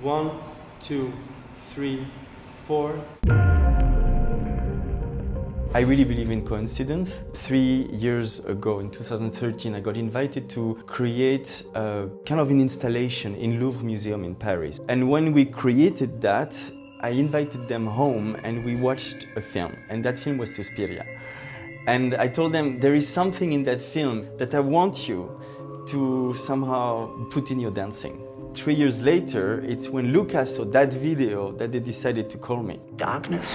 1, 2, 3, 4. I really believe in coincidence. 3 years ago, in 2013, I got invited to create a kind of an installation in Louvre Museum in Paris. And when we created that, I invited them home and we watched a film, and that film was Suspiria. And I told them, there is something in that film that I want you to somehow put in your dancing. 3 years later, it's when Luca saw that video that they decided to call me. Darkness,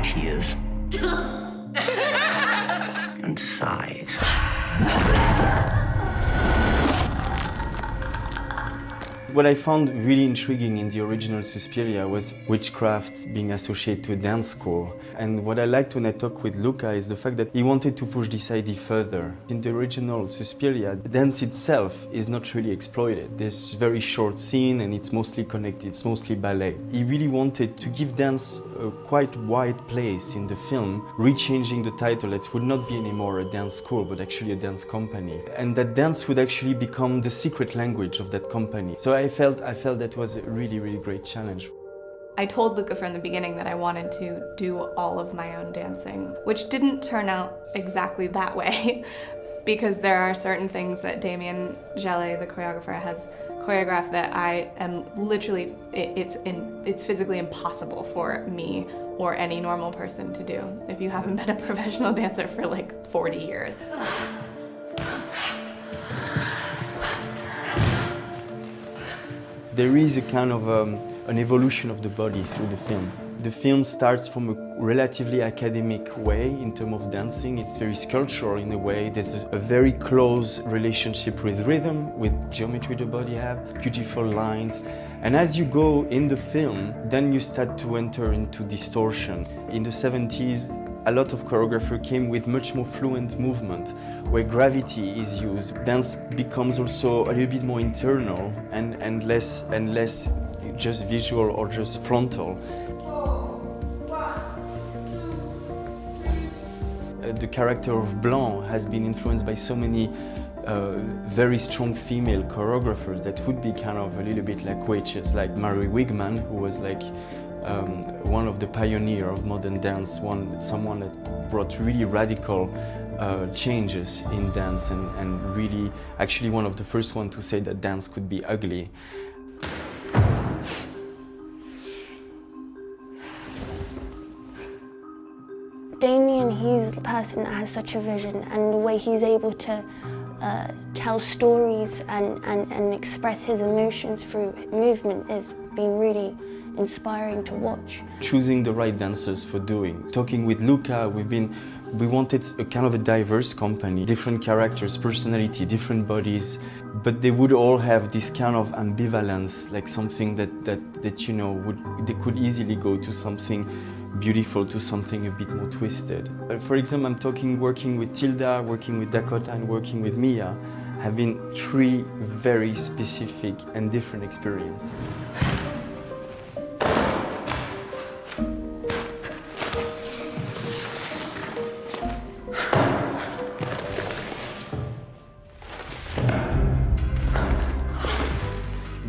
tears, and sighs. What I found really intriguing in the original Suspiria was witchcraft being associated to a dance school. And what I liked when I talked with Luca is the fact that he wanted to push this idea further. In the original Suspiria, the dance itself is not really exploited. There's very short scene and it's mostly connected, it's mostly ballet. He really wanted to give dance a quite wide place in the film, rechanging the title. It would not be anymore a dance school, but actually a dance company. And that dance would actually become the secret language of that company. So I felt that was a really, really great challenge. I told Luca from the beginning that I wanted to do all of my own dancing, which didn't turn out exactly that way because there are certain things that Damien Jallet, the choreographer, has choreographed that I am literally, it's physically impossible for me or any normal person to do if you haven't been a professional dancer for like 40 years. There is a kind of an evolution of the body through the film. The film starts from a relatively academic way in terms of dancing. It's very sculptural in a way. There's a very close relationship with rhythm, with geometry the body have, beautiful lines. And as you go in the film, then you start to enter into distortion. In the 70s, a lot of choreographers came with much more fluent movement, where gravity is used. Dance becomes also a little bit more internal and less just visual or just frontal. The character of Blanc has been influenced by so many very strong female choreographers that would be kind of a little bit like witches, like Mary Wigman, who was like one of the pioneers of modern dance, someone that brought really radical changes in dance and really actually one of the first ones to say that dance could be ugly. Damien, he's the person that has such a vision, and the way he's able to tell stories and express his emotions through movement has been really inspiring to watch. Choosing the right dancers for doing. Talking with Luca, we wanted a kind of a diverse company, different characters, personality, different bodies, but they would all have this kind of ambivalence, like something that you know, they could easily go to something beautiful to something a bit more twisted. For example, I'm working with Tilda, working with Dakota, and working with Mia, have been 3 very specific and different experiences.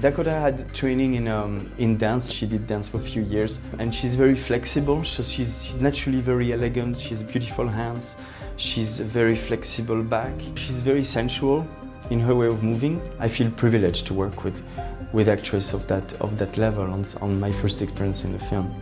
Dakota had training in dance. She did dance for a few years, and she's very flexible. So she's naturally very elegant. She has beautiful hands. She's very flexible back. She's very sensual in her way of moving. I feel privileged to work with actresses of that level on my first experience in the film.